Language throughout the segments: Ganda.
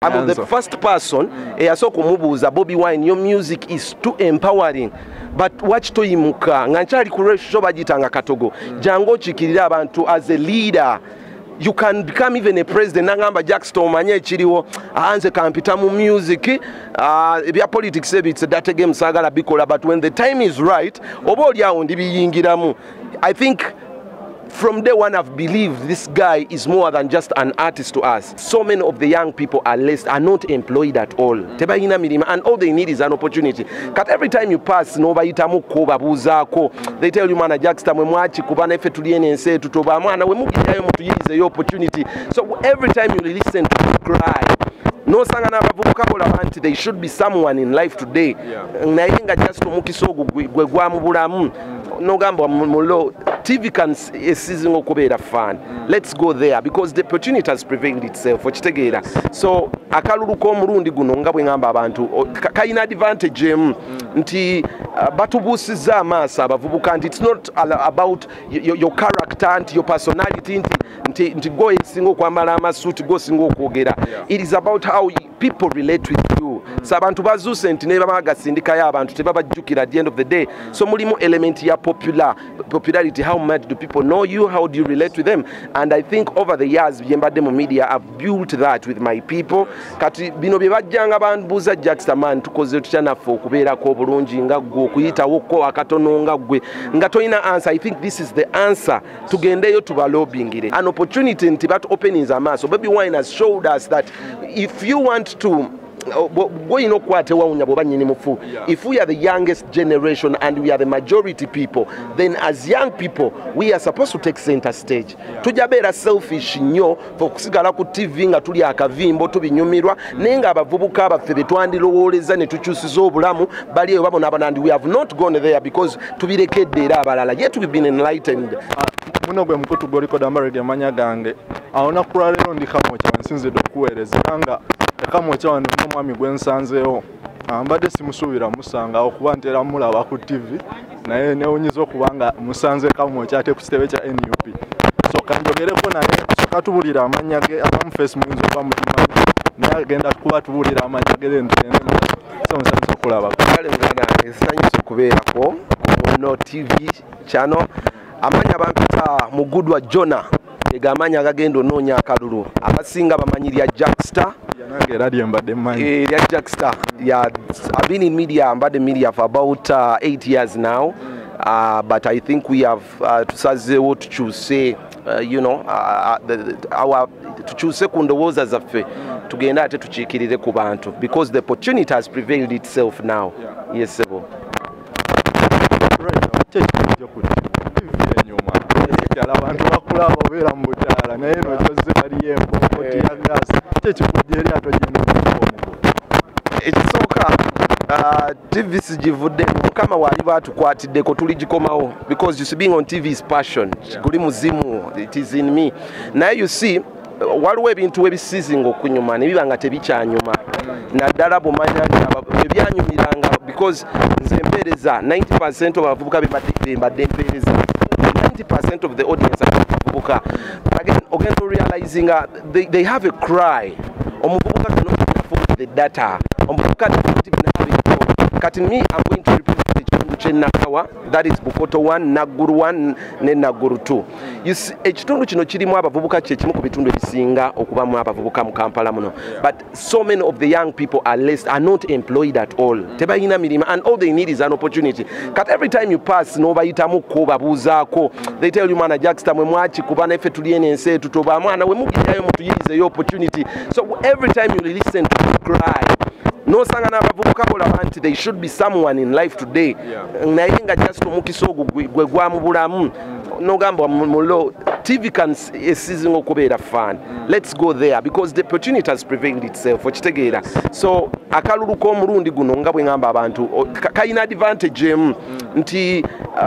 I'm the first person eyasooka kumubuuza Bobi Wine, your music is too empowering. But watch to imuka nganchali kuresho bagitanga katogo jango chikirira abantu as a leader. You can become even a president. Nangamba Jackson manye chiriwo aanze kampita mu music ebya politics it's a data game sagala bikola, but when the time is right oba oli awo ndibiyingiramu. I think from day one I've believed this guy is more than just an artist to us. So many of the young people are not employed at all. Tebayina mirima, and all they need is an opportunity. Kat every time you pass no bayitamu ko babuzaako, they tell you mana Jackster mwe mwachi kubana efe tuliene ense tutoba mwana we mugirayo mutuyirize yo opportunity. So every time you listen to him cry, no sanga n'abavubuka kola banti there should be someone in life today. Naye nga just mukisogo gwe gwamu bulamu no gamba mulo TV can season okubeera fan. Let's go there because the opportunity has prevailed itself. Okitegeera. So akalulu k'omulundi guno nga bwe ngamba abantu kayina advantage nti batubuusiza amaaso abavubuka nti it's not about your character and your personality nti go esinga okwambala amasuuti go singa okwogera. It is about how people relate with you. So abantu bazuuse nti ne bagasindikayo abantu tebabajjukira at the end of the day. So mulimu element ya popularity. How much do people know you? How do you relate with them? And I think over the years byembadde mu media I've built that with my people. Kati bino bye bajjanga banbuuza Jackster man tukoze tutya naffe okubeerako obulungi nga gwe okuyitawo ko akatono nga gwe nga toyina answer. I think this is the answer. Tugendeyo tubalobingire. An opportunity nti bat openings amaaso. Bobi Wine has showed us that if you want to if we are the youngest generation and we are the majority people, then as young people we are supposed to take center stage. Tujabera selfish nnyo okusigala ku TV nga tuli akavimbo tubinyumirwa nenga abavubuka abaffe betwandirowooleza ne tukyusiza obulamu bali eyo babona and we have not gone there because tubirekedde era abalala yet we've been enlightened. Muno gwe mukutu goliko damarege amanya gange awona kulaleero ndi Kamwokya nsinze dokuweereza nga Kamwokya wano n'omwami gwe nsanzeewo mbadde simusuubira musanga okuba ntera mulaba ku TV naye neewunyiza okuba nga musanze Kamwokya ate ku kitebe kya NUP. So kanjogereko naye soka tubulira amanya ge abamu face muyinza okuba mukimanyi naye agenda kuba tubulira amanya ge ntende so nsanyusa okulaba kale ngana nsanyusa okubeerako ku Muno TV channel. Amanya bampita Mugudwa Jona egamanya agagendo noonya akalulu abasinga bamanyirya Jackster lya Jackster. Yeah, I've been in media, I'm in media for about 8 years now, but I think we have to choose you know our to choose kundowooza zaffe tugenda ate tukiikirire ku bantu because the opportunity has prevailed itself now. Yes sebo. Abantu bakula obeera mu butaala naye nojoze bali embo koti ya gas tekikujeri atojeno ekisooka TV sijivudde mukama wali batukwatiddeko tuligikomawo because you see being on TV is passion. Guli muzimu, it is in me. Naye you see waliwo ebintu ebisizinga okunyuma ne biba nga tebikyanyuma naddala bumanya ebyanyumiranga because nze mpeereza 90% of abavubuka bembadde mpeereza 90% of the audience are Bubuka. Again, to realizing they have a cry. Omububuka cannot afford the data. Omububuka doesn't even have it. Cutting me, I'm going to repeat the Nakawa. That is Bukoto 1, Naguru 1, then Naguru 2. You see, ekitundu kino kirimu abavubuka kyekimu ku bitundu ebisinga okubamu abavubuka mu Kampala muno. But so many of the young people are not employed at all. Tebayina mirima, and all they need is an opportunity. Kat every time you pass no bayitamu ko babuzaako, they tell you mana Jackster mwe mwachi kubana efe tuliene ense tutoba mwana we mugirayo mutuyirize yo opportunity. So every time you listen to him cry, no sanga n'abavubuka kola banti there should be someone in life today. Naye nga just mukisogo gwe gwamu bulamu no gamba mulo TV can season okubeera fan. Let's go there because the opportunity has prevailed itself. Okitegeera. So akalulu k'omulundi guno nga bwe ngamba abantu kayina advantage nti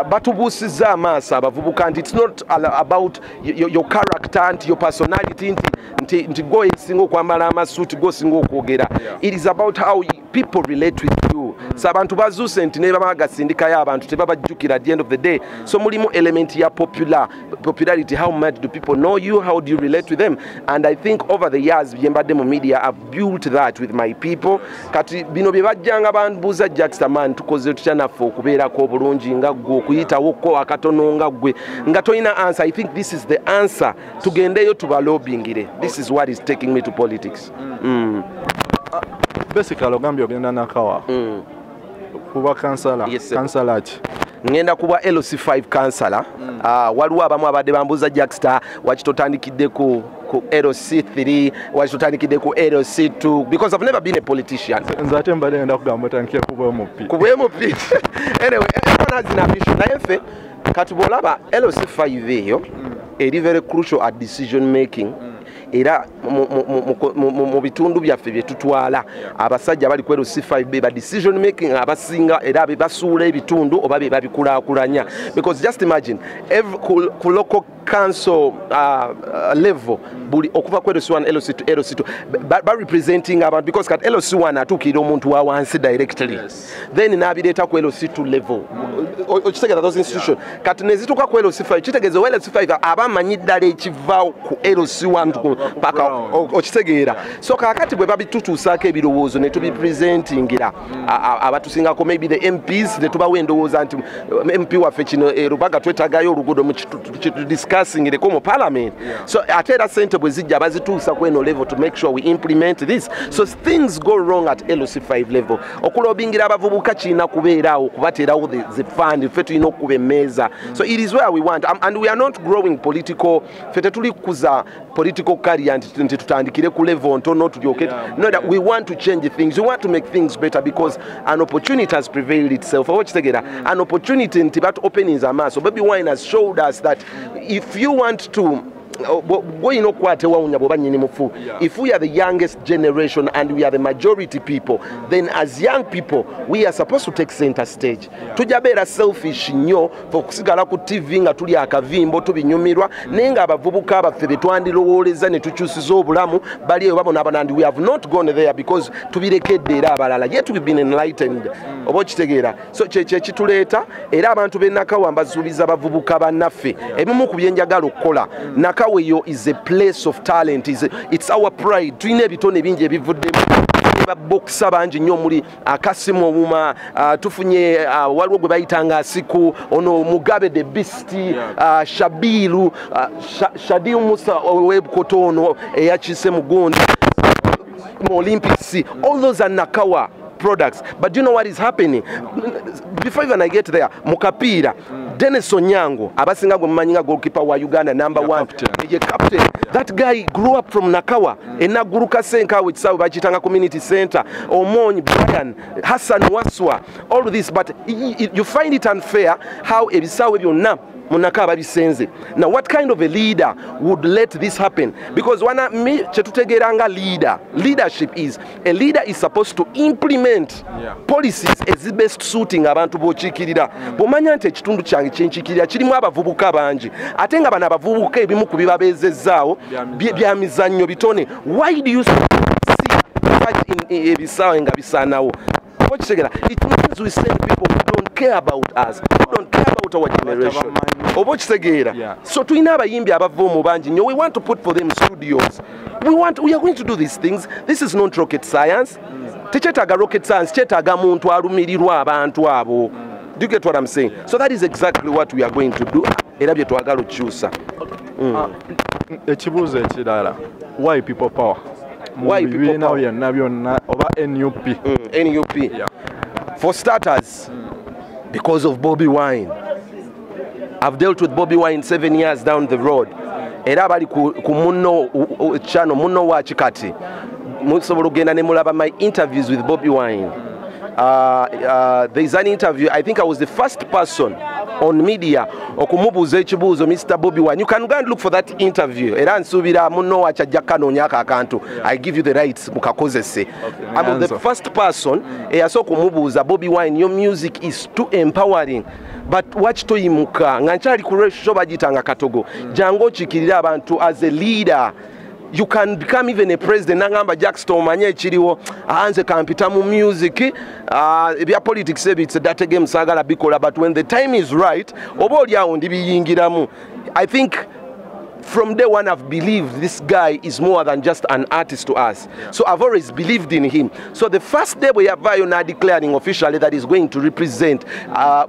batubuusiza amaaso abavubuka nti it's not about your character and your personality nti go singo kwambala amasuuti go singo okwogera. It is about how people relate with you. So abantu bazuse nti ne bagasindika ya abantu tebabajjukira at the end of the day. So mulimu element ya popularity. How much do people know you? How do you relate with them? And I think over the years byembadde mu media I've built that with my people. Kati bino bye bajjanga banbuuza Jackster man tukoze tutya naffe okubeerako obulungi nga ggwe okuyitawo ko akatono nga ggwe nga tolina answer. I think this is the answer. Tugendeyo tubalobingire. This is what is taking me to politics. Basically ogambye ogenda Nakawa. Kuba kansala. Kansala ki? Ngenda kuba LC5 kansala. Waliwo abamu abadde bambuuza Jackster wakitotandikidde ku LC3 wakitotandikidde ku LC2 because I've never been a politician. Nzate mbadde ngenda kugamba tankiye kuba MP. Kuba MP. Anyway, everyone has an ambition. Naye ffe kati bw'olaba LC5 eyo eri very crucial at decision making. Era mu bitundu byaffe bye tutwala abasajja bali ku LC5 ba decision making abasinga era be basuula ebitundu oba be babikulaakulanya because just imagine every ku local council level buli okuva ku LC1 LC2 LC2 ba representing abantu because kat LC1 atukira omuntu wa wansi directly then nabireeta ku LC2 level okitegera those institutions kati nezituka ku LC5 kitegeeza LC5 abamanyi ddala ekiva ku LC1 paka okitegeera so kakati bwe babitutuusaako ebirowoozo ne tubipresentingira abatusingako maybe the MPs ne tubawa endowooza nti MP waffe kino Rubaga twetagayo oluguudo mu discussingireko mu parliament so ate era sente bwe zijja bazituusa ku eno level to make sure we implement this so things go wrong at LC5 level okulobingira abavubuka kirina kubeeraawo kubateerawo the fund ffe tulina okuba emmeeza so it is where we want and we are not growing political ffe tetuli kuza political career nti tutandikire ku level ntono tulyoke no that we want to change things we want to make things better because an opportunity has prevailed itself okitegera an opportunity nti bat openings amaaso Bobi Wine has showed us that if you want to going okwate wawunya boba nyini mufu if we are the youngest generation and we are the majority people then as young people we are supposed to take center stage tujabeera selfish nnyo okusigala ku TV nga tuli akavimbo tubinyumirwa nenga abavubuka abaffe betwandirowooleza ne tukyusiza obulamu bali eyo babona and we have not gone there because tubirekedde era abalala yet we've been enlightened oba okitegeera so kyekituleeta era abantu b'Nakawa mbasuubiza abavubuka bannaffe ebimu ku byenjagala okukola Nakawa is a place of talent it's our pride tulina ebitone bingi ebivuddemu baboksa bangi nnyo muri Akasimu Ouma tufunye waliwo gwe bayitanga Asiku ono Mugabe the Beast Shabiru Shadiu Musa Webkotono eyakise Mugonda Olympics all those are Nakawa products but do you know what is happening before even I get there Mukapira Dennis Onyango abasinga gwe mumanyinga goalkeeper wa Uganda number 1 ye captain that guy grew up from Nakawa enaguruka senka which bachitanga community center Omonyi Brian Hassan Waswa all of this but you find it unfair how ebisawe byonna Munakawa bisenze. Now what kind of a leader would let this happen? Because wana me chetutegeranga leadership is a leader is supposed to implement policies as best suiting abantu bochikirira bomanya nti ekitundu kyange kyenchikirira kirimu abavubuka bangi ate nga bana abavubuka ebimu kubibabezezaawo bya mizannyo bitone why do you see ebisawe nga bisanawo it means we send people who don't care about us who don't care about our generation so tulina abayimbi abava mu bangi nnyo we want to put for them studios we are going to do these things this is not rocket science tekyetaaga rocket science kyetaaga muntu alumirirwa abantu abo do you get what I'm saying so that is exactly what we are going to do era bye twagala okukyusa ekibuuzo ekirala why people power why people power byonna oba NUP NUP for starters because of Bobi Wine I've dealt with Bobi Wine 7 years down the road era bali ku munno channel munno wa kikati musobola ogenda ne mulaba my interviews with Bobi Wine there is an interview I think I was the first person on media okumubuuza ekibuuzo Mr. Bobi Wine you can go and look for that interview era nsuubira munno wa kyajja kanonyaka akantu I give you the rights mukakozese I'm the first person eyasooka okumubuuza Bobi Wine your music is too empowering but watch toyimuka nga nkyali ku show bagitanga katogo jango okikirira abantu as a leader you can become even a president nangamba Jackson omanye ekiriwo anze kampita mu music ebya politics ebitse data game sagala bikola but when the time is right oba oli awo ndibiyingiramu. I think from day one I've believed this guy is more than just an artist to us. So I've always believed in him. So the first day we have Vayona declaring officially that he's going to represent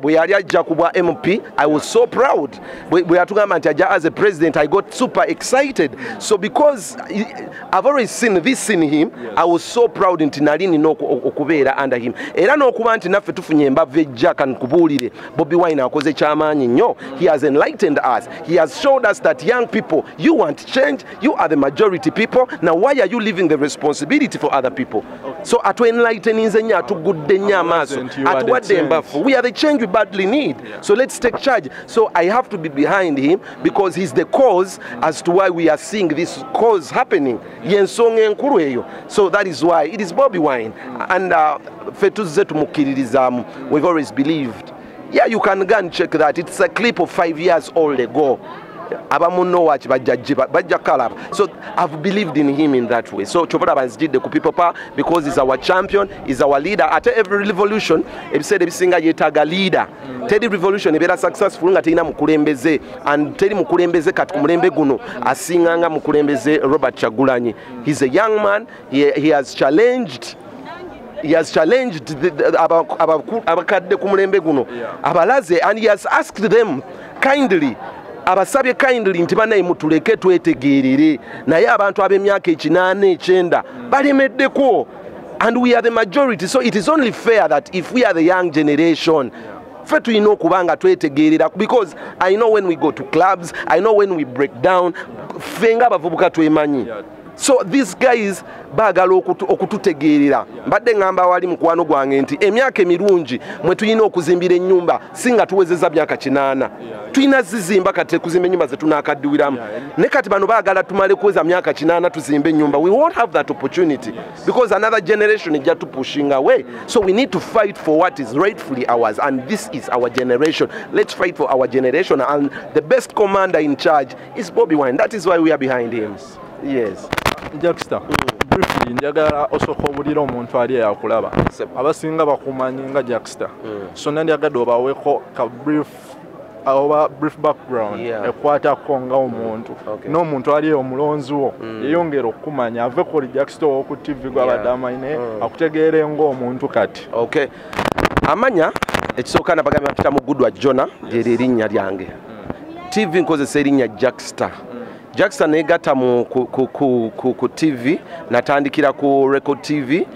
we are Jakubwa MP, I was so proud. We are talking about as a president, I got super excited. So because I've always seen this in him, I was so proud in Tinalini no okubera under him. Era no kuba nti naffe tufunye mbave Jack and kubulire Bobby Wine akoze chamanyi nnyo. He has enlightened us. He has showed us that young people, you want change, you are the majority people. Now why are you leaving the responsibility for other people? Okay. So at enlightening nya to good maso at what we are the change we badly need. Yeah. So let's take charge. So I have to be behind him because he's the cause as to why we are seeing this cause happening. So that is why it is Bobby Wine and we've always believed. Yeah, you can go and check that. It's a clip of 5 years old ago. So I've believed in him in that way. So Chobola did the people power because he's our champion, he's our leader. At every revolution, he said every single yetaga leader. Teddy revolution ebera successful nga teina mukulembeze and Teddy mukulembeze kati kumulembe guno asinganga mukulembeze Robert Chagulanyi. He's a young man. He has challenged. He has challenged abakadde kumulembe guno abalaze, and he has asked them kindly. Abasabye kindly nti banayi mutuleke twetegerere naye abantu ab'emyaka 8-9 balemeddeko, and we are the majority. So it is only fair that if we are the young generation, fe tulina okubanga twetegerera, because I know when we go to clubs, I know when we break down, fenga abavubuka twemanyi. So these guys bagala okututegerera. Mbadde ngamba wali mukwano gwange nti emyaka emirungi mwe tulina okuzimbira ennyumba singa tuwezeza myaka 8. Tulina zizimba kati kuzimba ennyumba ze tunakaddiwiramu. Ne kati bano bagala tumale kuweza myaka 8 tuzimbe ennyumba. We won't have that opportunity because another generation is just pushing away. So we need to fight for what is rightfully ours, and this is our generation. Let's fight for our generation, and the best commander in charge is Bobby Wine. That is why we are behind him. Yes. Jackster, briefly, njagala osooka obulira omuntu ali yakulaba. Abasinga bakumanyi nga Jackster. So nandyagadde obaweeko ka brief background ekwatako nga omuntu n'omuntu ali omulonzi wo yeyongera okumanya aveko oli Jackster ku TV gw'abadde amayine akutegeere ng'omuntu kati. Okay. Amanya ekisooka nabagambye mpita mu Goodwa Jona lyeri erinnya lyange. TV nkozesa erinnya Jackster. Jackster negata ku TV, natandikira ku Record TV,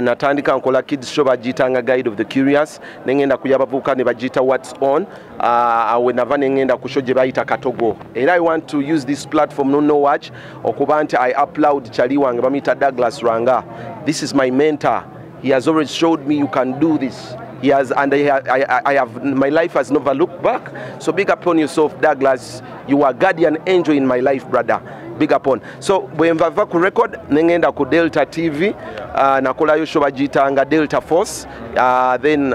natandika nkola kids show bagitanga Guide of the Curious, nengenda kuyabavuka ne bagita What's On, wenava nengenda ku show gye bayita Katogo. And I want to use this platform no watch okuba nti I upload chali wange bamita Douglas Ranga. This is my mentor. He has always showed me you can do this. He has, and I have, my life has never looked back. So big up on yourself, Douglas. You are guardian angel in my life, brother. Big up on. So when Vava ku record, nengenda ku Delta TV, nakola yo show bagitanga Delta Force. Then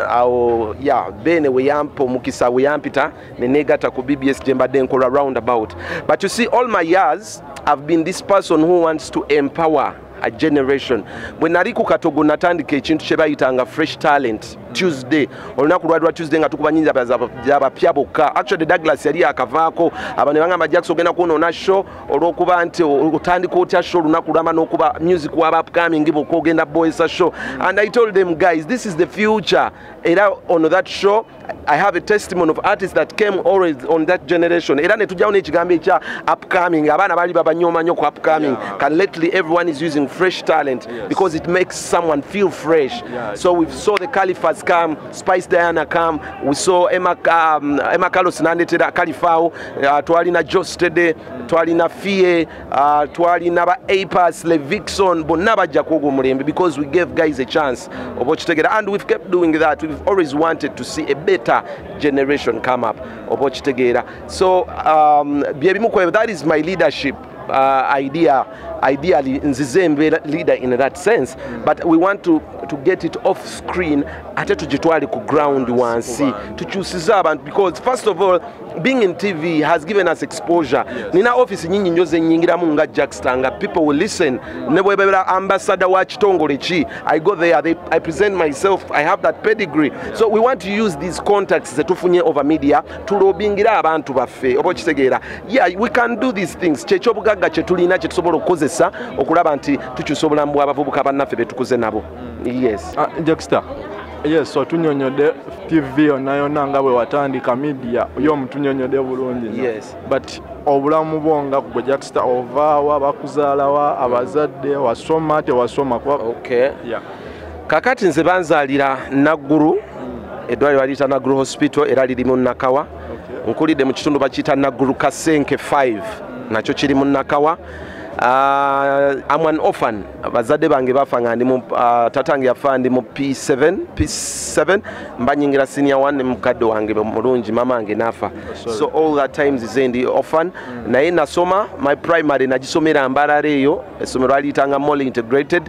bene weyampo mukisa weyampita nenegata ku BBS Jemba Denkola roundabout. But you see, all my years I've been this person who wants to empower a generation. When nali ku Katogo natandika ekintu kye bayitanga Fresh Talent Tuesday. Olunaku lwa Tuesday nga tukubanyinza abapya bokka. Actually Douglas yali akavaako abane bangamba Jackson ogenda kunoona show olwokuba nti otandika otya show olunaku lwama n'okuba music waba upcoming bokka ogenda boyesa show. And I told them, guys, this is the future. Era on that show I have a testimony of artists that came always on that generation. Era ne tujjawo n'ekigambo ekya upcoming. Abaana bali babanyoma nnyo ku upcoming. Can lately everyone is using Fresh Talent because it makes someone feel fresh. So we saw the Califas come, Spice Diana come, we saw Emma Carlos nandetera Califao, twalina Joss Tede, twalina Fie, twalina ba Apas, Levixon, bonna bajja kwogo mulembe because we gave guys a chance of what together, and we've kept doing that. We've always wanted to see a better generation come up of what together. So that is my leadership ideally nzizembe leader in that sense, but we want to to get it off screen ate tugitwale ku ground wansi tukyusiza abantu because first of all being in TV has given us exposure. Nina office nyingi nyo zenyingiramu nga Jackster nga people will listen. Ne bwebera ambassador wa kitongole ki I go there, I present myself, I have that pedigree. So we want to use these contacts zetufunye over media to lobbyingira abantu baffe obo kitegeera. Yeah, we can do these things. Kyekyo bugagga kye tulina kye tusobola okukozesa okulaba nti tukyusa obulamu bw'abavubuka bannaffe betukuze nabo. Yes. Jackster. Yes, so tunyonyode TV yonna nga bwe watandika media yo mutunyonyode bulungi. Yes. But obulamu bwonga ku Jackster ovaawa bakuzaalawa abazadde wasoma tewasoma kwa. Okay. Yeah. Kakati nze banzaalira Naggulu eddwaliro baliyita Naggulu Hospital era liri mu Nakawa. Nkulidde mu kitundu bakiyita Naggulu Kasenke 5 nakyo kiri mu Nakawa. I'm an orphan. Bazadde bange bafa nga ndi mu tatange yafa ndi mu P7 mbanyingira senior 1 ne mukadde wange mulungi mama wange nafa. So all that times is in the orphan. Naye nasoma my primary nagisomera Mbarara eyo essomero alitanga Mole Integrated.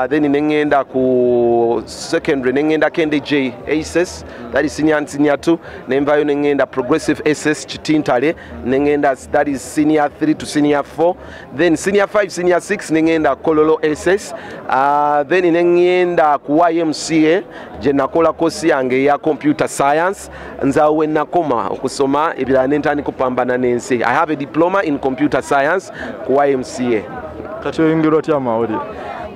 Then nengenda ku secondary nengenda Kende J ASS that is senior 2 nemvayo nengenda Progressive SS Kitintale nengenda that is senior 3 to senior 4. Then senior 5 senior 6 nengenda Kololo SS. Then nengenda ku YMCA je nakola kosi yange ya computer science nzawe nakoma okusoma ebirala nentani kupambana n'ensi. I have a diploma in computer science ku YMCA. Kati oyingira otya amawulire?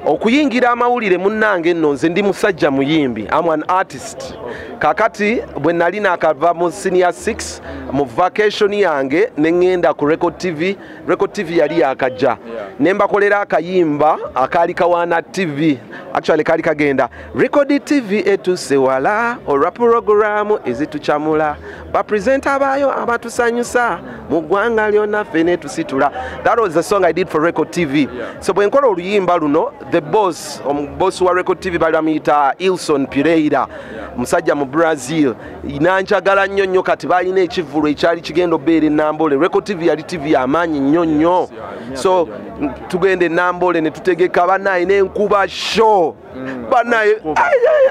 Okuyingira amawulire munnange nno nze ndi musajja muyimbi. I'm an artist. Kakati bwe nali nakava mu senior 6 mu vacation yange nengenda ku Record TV. Record TV yali yakajja. Nembakolera akayimba akali kawana TV. Actually kali kagenda Record TV etusewala olwa program ezituchamula ba presenter bayo abatusanyusa mu ggwanga lyonna fene tusitula. That was the song I did for Record TV. So bwe nkola oluyimba luno the boss wa Record TV balamuyita Ilson Pereira musajja mu Brazil inanjagala nnyo kati balina ekivulu ekyali kigendo beere Nambole. Record TV yali TV amaanyi nnyo. So tugende Nambole ne tutegeka banaye n'enkuba show banaye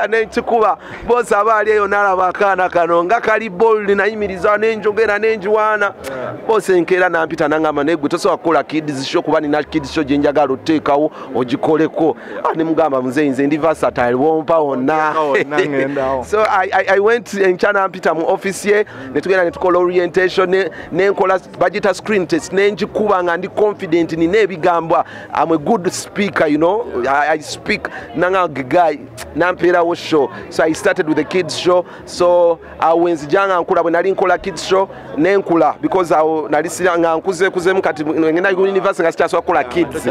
n'ekikuba bosi abaali eyo nalaba akaana kano nga kali bold nayimiriza n'enjogera n'enjiwaana bosi enkeera nampita nangamba naye gwe tosobola kukola kids show kuba nina kids show gye njagala oteekawo ogikoleko. Ne mugamba muzeeyi nze ndi versatile wompa wonna. So I went enkya nampita mu office ye ne tugenda ne tukola orientation n'enkola bagita screen test n'engikuba nga ndi confident nina ebigamba. I'm a good speaker, you know. I speak nanga guy nampeerawo show. So I started with the kids show. So wenzijanga nkula bwe nali nkola kids show nenkula because nali siranga nkuzekuzemu kati ngenda university nga sikyasobola kukola kids.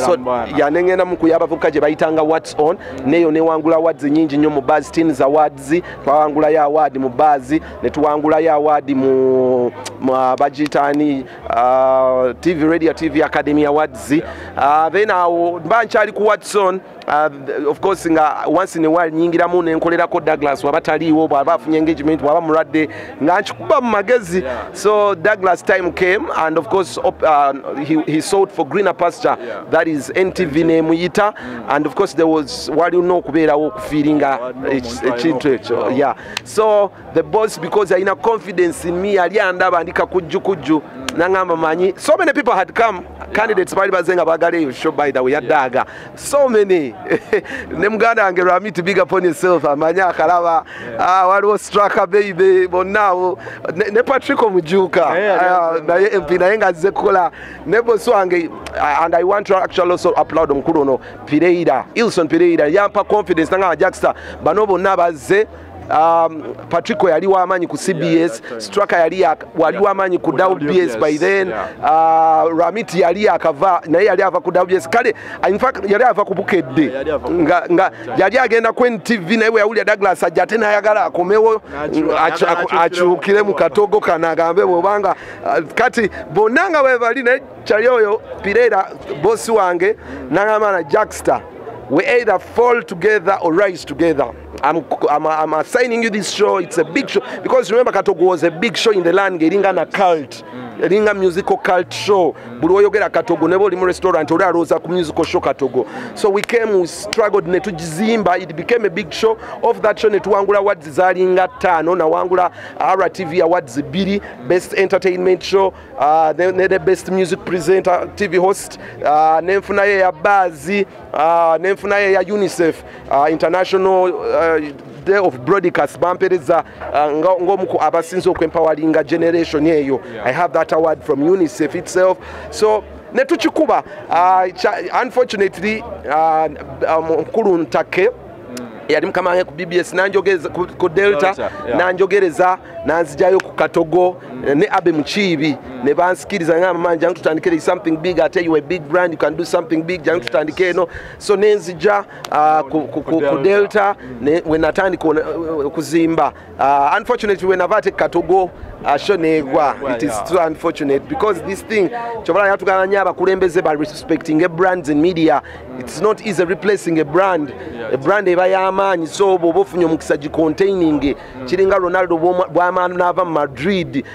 So yanengenda mu kuyaba abavubuka gye bayitanga what's on neyo newangula awards nyingi nnyo mu Buzz Teens Awards. Twawangula ya award mu Buzz ne tuwangula ya award mu bagitani TV Radio TV Academy Awards. Then banchali ku what's on. Of course once in a while nyingiramu nenkolerako Douglas wabataliwo bwaba afunye engagement bwaba mulwadde nga nkikuba mu magezi. So Douglas time came and of course he sought for greener pasture. That is NTV nemuyita and of course there was wali okubeerawo okufiiringa ekintu ekyo. Yeah. So the boss because I had confidence in me ali andaba andika kujju nangamba manyi so many people had come candidates bali bazenga bagale show by the way yadaga so many ne muganda wange Rami to big upon yourself amanya akalaba waliwo Straka baby bonawo ne Patrick Omujuka naye MP naye ngaze kukola ne boss wange and I want to actually also applaud omukulu ono Pereira Ilson Pereira yampa confidence nanga Jackster bano bonna baze. Patrick yali wamanyi ku CBS, Straka yali wali wamanyi ku WBS by then. Ramiti yali akava naye yali ava ku WBS kale in fact yali ava ku Bukedde nga yali agenda ku NTV naye we yawulya Douglas ajate nayagala akomewo achukire mu katogo kana agambe bobanga kati bonanga we bali naye kyali oyo Pereira boss wange nangamba na Jackster we either fall together or rise together. I'm assigning you this show. It's a big show because remember Katogo was a big show in the land getting a cult. eringa musical cult show buli oyogera Katogo nebo oli mu restaurant oli alooza ku musical show Katogo. So we came, we struggled ne tugizimba, it became a big show. Of that show ne tuwangula awards zalinga 5 na wangula RTV awards 2, best entertainment show, then the best music presenter, TV host, nenfuna ye ya Bazi, nenfuna ye ya UNICEF International Day of Broadcast bampereza ngomuko abasinzo kwempoweringa generation yeyo. I have that award from UNICEF itself. So netuchikuba unfortunately mukulu Ntake yali mukama ku BBS nanjogeza ku Delta nanjogereza nanzijayo ku Katogo ne Abe Muchibi ne bansikiriza ngama manje jangu tutandikire something big. I tell you a big brand, you can do something big jangu tutandike no. So nenzija ku Delta ne when natandika kuzimba. Unfortunately when avate Katogo ashonegwa, it is too unfortunate because this thing chovala yatuganya abakulembeze by respecting a brands in media. It's not easy replacing a brand. A brand ebayamanyi so bobofunyo mukisa containing chiringa Ronaldo bwamanu nava Madrid.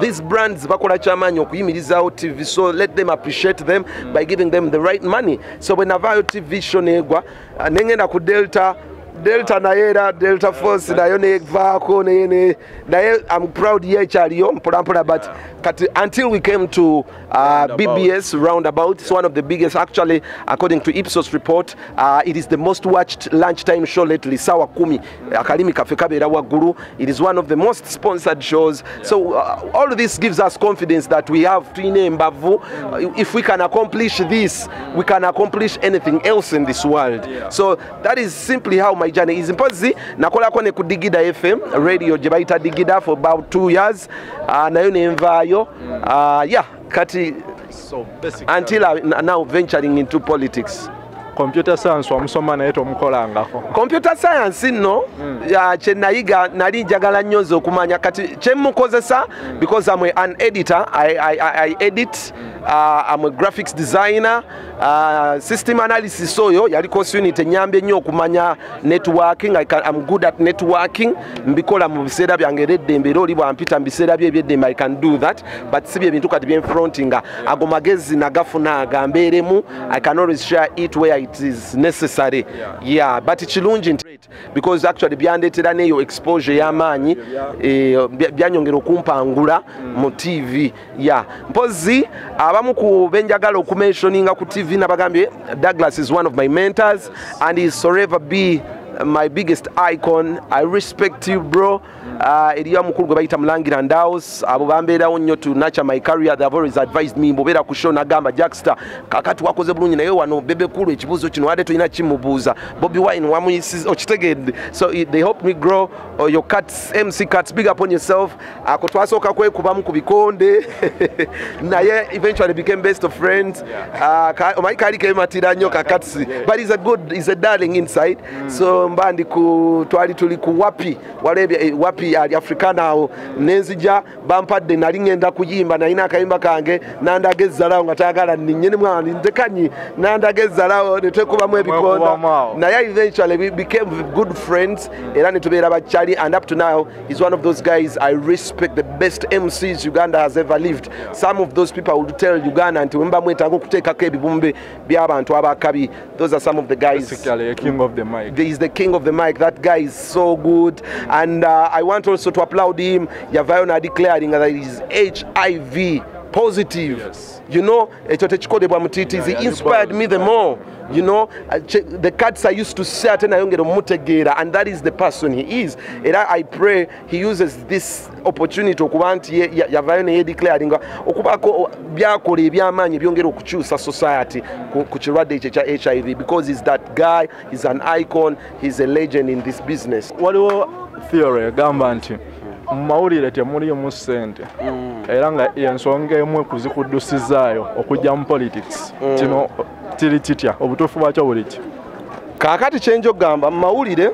These brands bakola chamanyi okuyimirizawo TV, so let them appreciate them by giving them the right money. So when avayo TV shonegwa nengenda ku Delta na era Delta Force na yone vako ne I'm proud ye chaliyo mpula but until we came to BBS Roundabout, it's one of the biggest actually according to Ipsos report. It is the most watched lunchtime show lately. Sawa Kumi Akalimi Cafe Kabera Waguru. It is one of the most sponsored shows. So all of this gives us confidence that we have Twine Mbavu. If we can accomplish this, we can accomplish anything else in this world. So that is simply how my journey is. Impozi nakola kone ku Digida FM radio jebaita Digida for about 2 years. Nayo nemvayo kati so until I now venturing into politics. Computer science wamusoma naye tomukolangako. Computer science no chenayiga nali njagala nnyo okumanya kati chemukozesa because I'm an editor. I edit. I'm a graphics designer, system analysis oyo yali course unit enyambe nnyo okumanya networking. I'm good at networking. Mbikola mu biseera byange eddembe oli bwampita mu biseera bye eby'eddembe I can do that, but sibye ebintu kati byenfrontinga ago magezi nagafuna agambeeremu. I can always share it where it is necessary. But chilungi because actually byandetera neyo exposure y'amaanyi byanyongera okumpangula mu TV. Mpozi abamu ku benjagala okumentioninga ku TV nabagambye Douglas is one of my mentors and he'll forever be my biggest icon. I respect you, bro. Eriya mukulu gwe bayita Mulangira Ndaos abo bambeerawo nnyo to nurture my career. They have always advised me mbobera ku show nagamba Jackster kakati wakoze bulungi naye wano bebe kulu ekibuzo kino wadde tulina kimubuuza Bobby Wine wamuyisiza okitegedde. So they helped me grow. Your cuts, MC Cuts, big up on yourself. Ako twasooka kwekubamu ku bikonde naye eventually became best of friends. Omanyi kali kematira nnyo kakatsi but he's a darling inside. So mbandi ku twali tuli ku wapi walebye wapi ali Africana awo nenzija bampadde nali ngenda kuyimba nalina akayimba kange nandagezalawo nga taagala nnyene mwana ntekanyi nandagezalawo netekubamu ebikonda naye eventually we became good friends era netubeera bachali and up to now he's one of those guys I respect, the best MCs Uganda has ever lived. Some of those people will tell Uganda nti wemba mwetanga okuteekako ebibumbe by'abantu abakabi. Those are some of the guys. Basically a king of the mic. He's the king of the mic. That guy is so good and I want also to applaud him. Yavayona declaring that he's HIV positive. Yes. You know, he inspired me the more. You know, the cards I used to say and that is the person he is. And I pray he uses this opportunity to declaring society HIV because he's that guy, he's an icon, he's a legend in this business. Theory gamba nti mawulire temulimu ssente era nga ensonga emu kuzikuddusizaayo okujja mu politics kino kiri kitya obutuufu bwakyo buli ki kaakati kyenjo gamba mu mawulire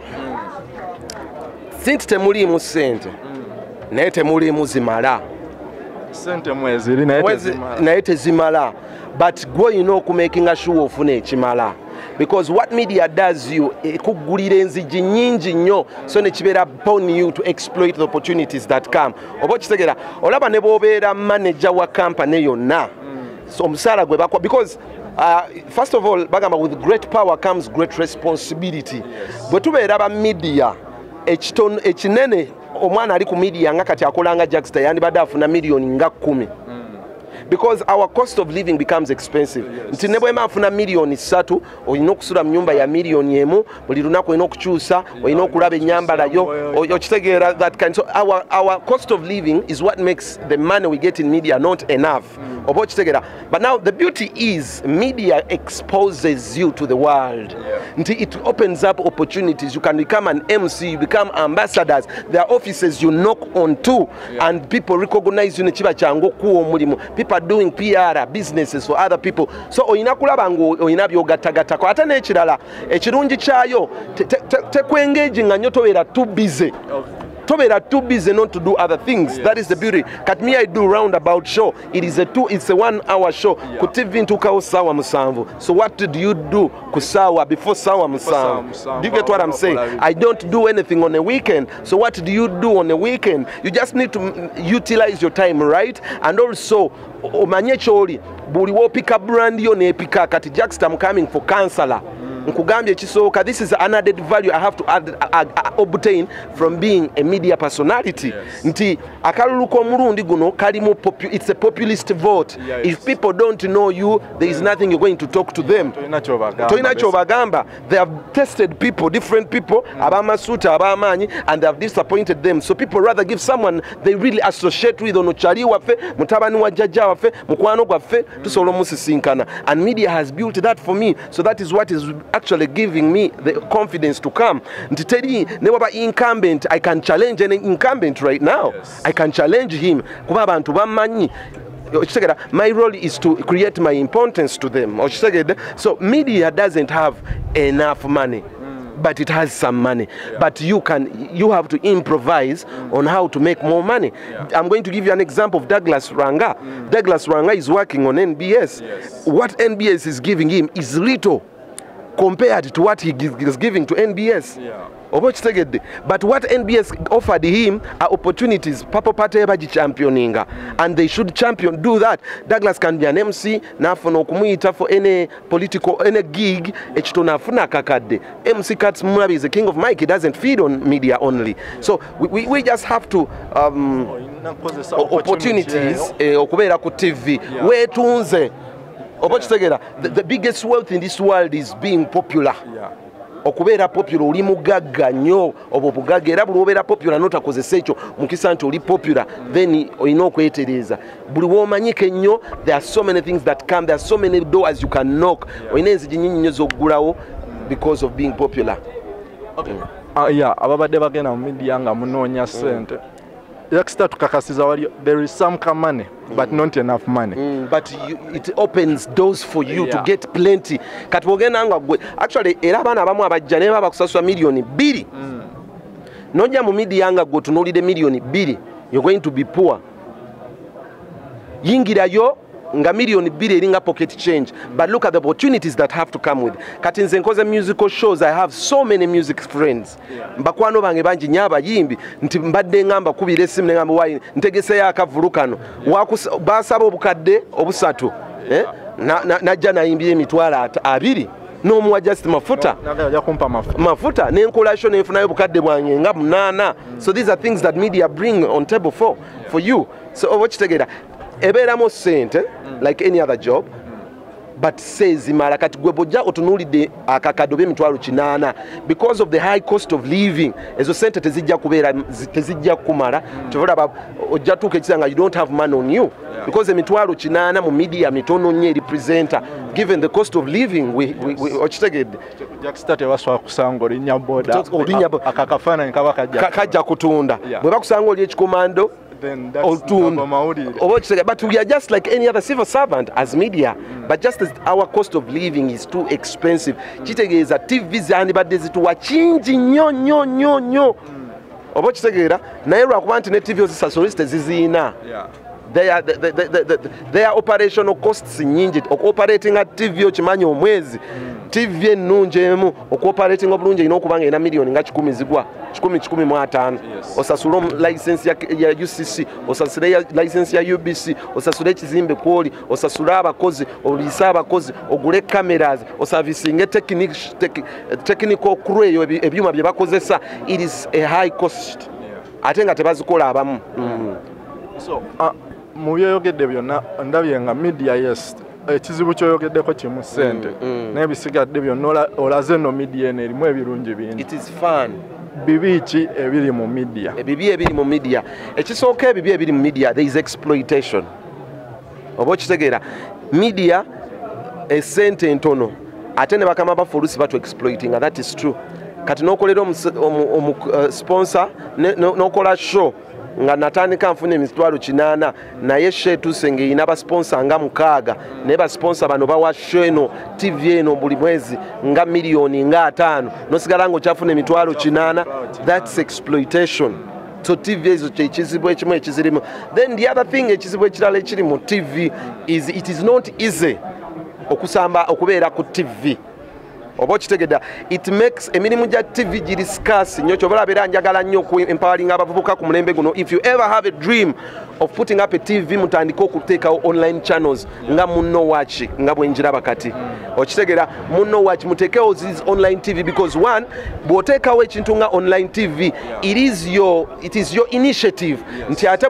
sinti temulimu ssente naye temulimu zimala ssente mweziri naye tezimala but gwe olina okumakinga sure ofuna ekimala. because what media does you ekugulira enzigi nyingi nnyo so ne kibeera upon you to exploit the opportunities that come oba okitegera olaba ne bw'obeera manager wa company yonna so omusaala gwe bakwa because first of all bagamba with great power comes great responsibility bwe tubeera ba media ekinene omwana ali ku media nga kati akolanga Jackster yandibadde afuna million nga 10 because our cost of living becomes expensive. Nti ne bwe mafuna million 3 olina okusula mu nyumba ya million 1 buli lunaku olina okukyusa olina okulaba ennyambala yo okitegeera that kind. So our cost of living is what makes the money we get in media not enough. Oba okitegeera. But now the beauty is media exposes you to the world. Nti it opens up opportunities. You can become an MC, you become ambassadors. There are offices you knock on to and people recognize you ne kiba kyangu kuwa omulimu. People are doing PR businesses for other people. So oyina kulaba ngo oyina byogattagattako ate n'ekirala ekirungi kyayo tekwengeji nga nnyo tobeera too busy. Tobeera too busy not to do other things. That is the beauty. Kat me I do roundabout show. It's a 1 hour show. Ku TV ntukawo sawa musanvu. So what do you do ku sawa before sawa musanvu? Do you get what I'm saying? I don't do anything on a weekend. So what do you do on a weekend? You just need to utilize your time, right? And also omanye kyoli buli wopika brand yo nepika kati Jackster I'm coming for counselor. Nkugambye kisooka, this is an added value I have to obtain from being a media personality. Nti akalulu k'omulundi guno kalimu it's a populist vote. If people don't know you, there is nothing you're going to talk to them. Toina kyobagamba. They have tested people, different people, abamasuta, abamaanyi, and they have disappointed them. So people rather give someone they really associate with. Ono chali waffe, mutabani wa jjajja waffe, mukwano gwaffe, tusobola omusisinkana. And media has built that for me. So that is what is actually giving me the confidence to come. Ntiteri ne waba incumbent, I can challenge an incumbent right now. I can challenge him. Kuba abantu bamanyi. My role is to create my importance to them. So media doesn't have enough money, but it has some money. But you have to improvise on how to make more money. I'm going to give you an example of Douglas Ranga. Douglas Ranga is working on NBS. What NBS is giving him is little compared to what he is giving to NBS. But what NBS offered him are opportunities. Papa Pate baji championinga, and they should do that. Douglas can be an MC, nafono kumuita for any political, any gig. Echtonafuna kakade. MC Katz Murabi is the king of mic. He doesn't feed on media only. So we just have to opportunities. Okubera ku TV. Wetunze. The biggest wealth in this world is being popular. Okubeera popular oli mugagga nnyo obwo bugagga era buli obeera popular n'otakozesa ekyo mukisa nti oli popular then olina okwetereeza buli w'omanyike nnyo there are so many things that come, there are so many doors you can knock olina enzigi nnyingi nnyo z'oggulawo because of being popular. Ababadde bagenda mu media nga munoonya ssente Jackster tukakasiza wali there is some money but not enough money. But it opens doors for you to get plenty. Kati bwogenda nga gwe actually era abaana abamu abajja ne baba kusasula million 2. Nojja mu media nga gwe tunuulire million 2 you're going to be poor. Yingirayo nga million 2 eringa pocket change, but look at the opportunities that have to come with. Kati nze nkoze musical shows, I have so many music friends. Mbakwano bange bangi nyaba yimbi nti mbadde ngamba kubira essimu ne ngamba wine ntegeseyo akavulukano basaba obukadde obusatu najja nayimbira emitwalo 2 n'omuwa just mafuta n'enkola show n'enfunayo obukadde bwange nga 8. So these are things that media bring on table for you. So oba kitegeera ebeeramu ssente like any other job, but says imara kati gwe bojja otunuulidde akakado b'emitwalo 8 because of the high cost of living ezo sente tezijja kumala tolaba ojja tuuka ekisanga you don't have money on you because emitwalo 8 mu media mitono nnyo representer given the cost of living we okitegedde Jackster tebaswa kusanga olinya boda akakafaananyi kaba kajja kutunda bwe bakusanga oli ekikomando. But we are just like any other civil servant as media. But just as our cost of living is too expensive, kitegeeza TV zandibadde zituwa kingi nnyo. Oba kitegeera naye lwakuba nti ne TV ozisasula ziteziziina their operational costs nyingi operating at TV okimanyi omwezi TV ennungi emu operating obulungi ina okubanga ina milioni nga 10 zigwa 10 osasula license ya UCC osasula license ya UBC osasula ekizimbe kwoli osasula abakozi olisa abakozi ogule cameras oservicing technical crew ebyuma bye bakozesa. It is a high cost ate nga tebazikola abamu. So mu byeyogedde byonna ndabye nga media yes ekizibu kyoyogeddeko kimu ssente n'ebisigadde byonna olaze no media eno erimu ebirungi bingi. It is fun. Bibi ki ebiri mu media? Bibi ebiri mu media ekisooka ebibi ebiri mu media there is exploitation. Oba okitegeera media esente ntono ate ne bakama bafulusi batu exploiting. That is true. Kati n'okolera sponsor n'okola show nga natandika nfune emitwalo 8 naye sheetuse ng'erina basponsor nga 6 naye basponsor bano bawa show eno TV eno buli mwezi nga milioni nga 5 nosigala ng'okyafuna emitwalo 8. That's exploitation. So TV ezo kyekizibu ekimu ekizirimu. Then the other thing ekizibu ekirala ekiri mu TV is it is not easy okusamba okubeera ku TV. Oba kitegeda it makes emirimu gya TV giri scarce nnyo kyobola beera njagala nnyo empowering abavubuka ku mulembe guno. If you ever have a dream of putting up a TV mutandika okuteekawo online channels nga Muno Watch nga bwenjiraba kati okitegera Muno Watch muteekewo these online TV because one bw'oteekawo ekintu nga online TV it is your initiative nti ate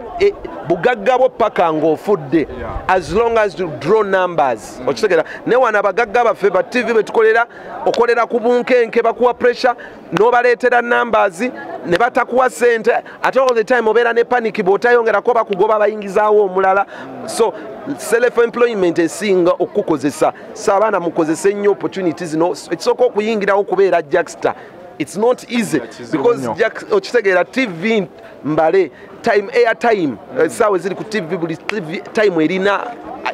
bugagga bwo paka ng'ofudde as long as you draw numbers okitegera ne wana abagagga baffe ba TV betukolera okolera ku bunkenke bakuwa pressure n'obaleetera numbers ne batakuwa sente at all the time obeera ne panic bw'otayongerako bakugoba bayingizaawo omulala. So self employment esinga okukozesa sabaana mukozese nnyo opportunities no ekisooka okuyingirawo kubeera Jackster. It's not easy because okitegeera TV mbale airtime saawa eziri ku TV buli time erina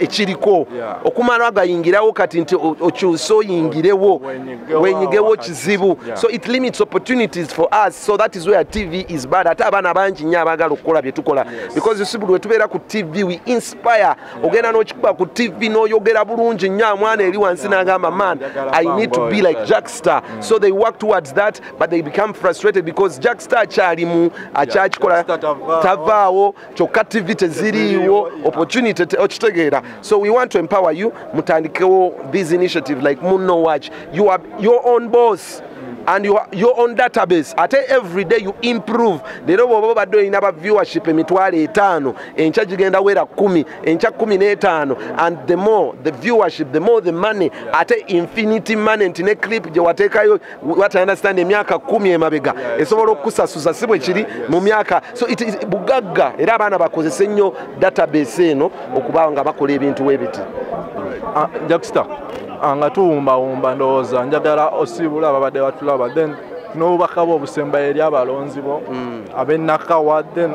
ekiriko okumala agayingirawo kati nti okyuse oyingirewo wenyigewo kizibu. So it limits opportunities for us. So that is where TV is bad. Ate abaana bangi nnyo abagala okukola bye tukola because yosibuli we tubeera ku TV we inspire. Ogenda n'okikuba ku TV n'oyogera bulungi nnyo amwana eri wansi n'agamba man I need to be like Jackster. So they work towards that but they become frustrated because Jackster akyalimu akyakikola tavaawo kyokka TV teziriiwo opportunity okitegeera. So we want to empower you mutandikewo this initiative like Muno Watch. You are your own boss and your own database. Ate every day you improve. Lero bwoba badde olina ba viewership emitwalo 5 enkya gigenda wera 10 enkya 15 and the more the viewership the more the money. Ate infinity money ntine clip gye wateekayo what I understand emyaka 10 emabega esobola okusasuza sibwe kiri mu myaka. So it is bugagga era abaana bakozese nnyo database eno okuba nga bakola ebintu webiti. Jackster nga tuwumbawumba ndowooza njagala osibula ababadde batulaba then n'obubaka bwo obusemba eri abalonzi bo ab'ennakawa then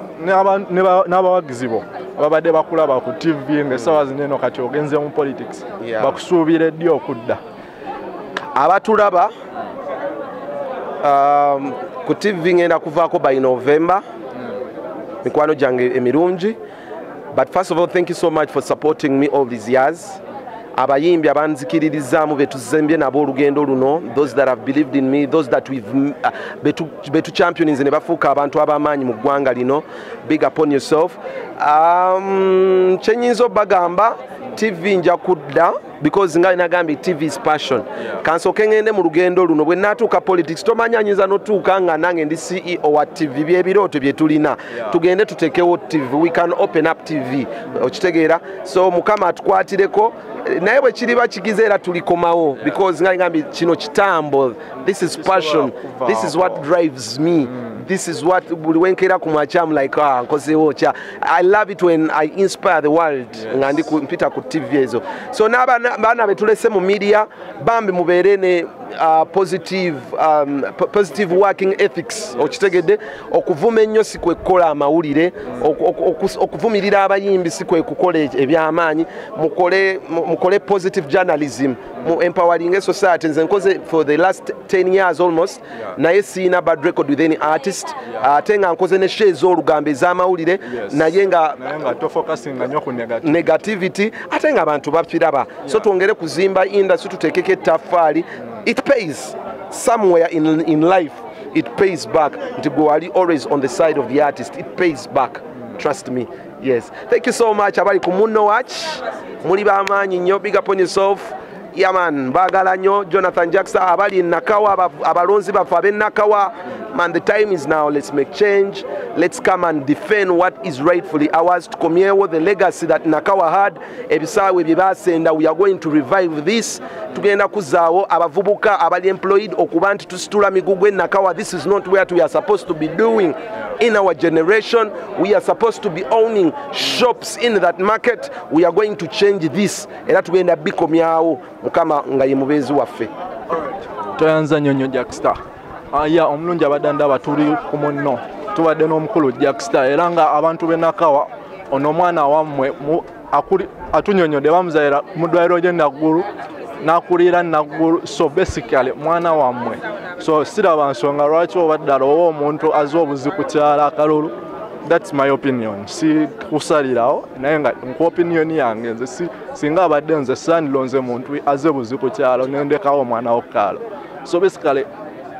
n'abawagizi bo ababadde bakulaba ku TV ng'essaawa zino eno kati ogenze mu politics bakusuubira ddi okudda? Abatulaba ku TV ngenda kuvaako by November mikwano gyange emirungi. But first of all, thank you so much for supporting me all these years. Abayimbi abanzikiririzaamu betuzembye nabo olugendo luno, those that have believed in me, those that we've betu champions ne bafuuka abantu ab'amaanyi mu ggwanga lino. Big upon yourself. Kyenyinza bagamba TV nja kudda because nga nagambye TV is passion. Kansooke ngende mu lugendo luno bwe natuuka politics tomanyanyiza notuuka nga nange ndi CEO wa TV byebirooto bye tulina tugende tutekewo TV. We can open up TV okitegeera. So mukama atukwatireko naye bwe kiriba kigize era tulikomawo because nga ngambi kino kitambo. This is passion. This is what drives me. This is what buli wenkera ku mwacham like nkozewo kya. I love it when I inspire the world nga ndi mpita ku TV ezo. So n'abaana betulese mu media bambi mubeere ne positive working ethics okitegedde okuvuma ennyo si kwe kukola amawulire okuvumirira abayimbi si kwe kukola ebyamaanyi mukole positive journalism mu empowering society nze nkoze for the last 10 years almost naye siina bad record with any artist ate nga nkoze ne shares olugambo ez'amawulire naye nga negativity ate nga abantu bapiraba so twongere kuzimba industry tuteekeko ettaffaali it pays somewhere in life it pays back nti gwe wali always on the side of the artist it pays back trust me yes thank you so much abali ku Muno Watch muli b'amaanyi nnyo big up on yourself yeah man bagala nnyo Jonathan Jackson abali Nakawa abalonzi baffe ab'e Nakawa man the time is now let's make change let's come and defend what is rightfully ours tukomyewo the legacy that Nakawa had ebisaawe bye baasenda we are going to revive this tugenda kuzaawo abavubuka abali employed okuba nti tusitula migugu e Nakawa this is not what we are supposed to be doing in our generation we are supposed to be owning shops in that market we are going to change this era tugenda bikomyawo mukama nga ye mubeezi waffe toyanza nyonyo Jackstar ya omulungi abadanda batuli ku Muno tubadde n'omukulu Jackstar era nga abantu b'e Nakawa ono mwana wammwe atunyonyodde bamuzaira mu ddwaliro ly'e Naggulu n'akulira Naggulu so basically mwana wammwe so siraba nsonga lwaki obadde alowa omuntu azza obuzi ku kyala akalulu that's my opinion si kusalirawo naye nga nku opinion yange nze singa abadde nze sandilonze muntu azze buzi ku kyalo nendekawo omwana w'okukaalo so basically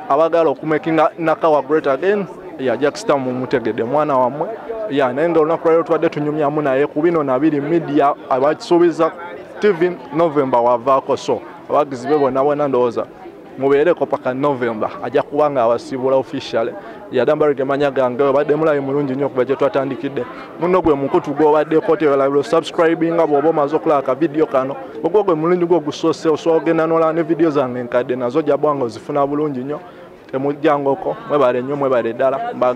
abagala okumakinga Nakawa great again ya Jackstar mumutegedde mwana wammwe ya naye nga olunaku lwaleero tubadde tunyumyamu naye ku bino na biri media abakisuubiza TV November wavaako so abagizi be bonna ndowooza mubeereko paka November ajja kuba nga awasibula officially yadambarige manya gange obadde mulayi mulungi nnyo kuba gye twatandikidde muno gwe mukutu gw'obaddeko tebalabiro subscribinga bw'oba omaze okulaba akavidiyo kano ogwo gwe mulungi gwo gusoose osobola ogenda n'olaba ne vidiyo zange enkadde nazo jabwanga ozifuna bulungi nnyo temujjangako mwebale nnyo mwebale ddala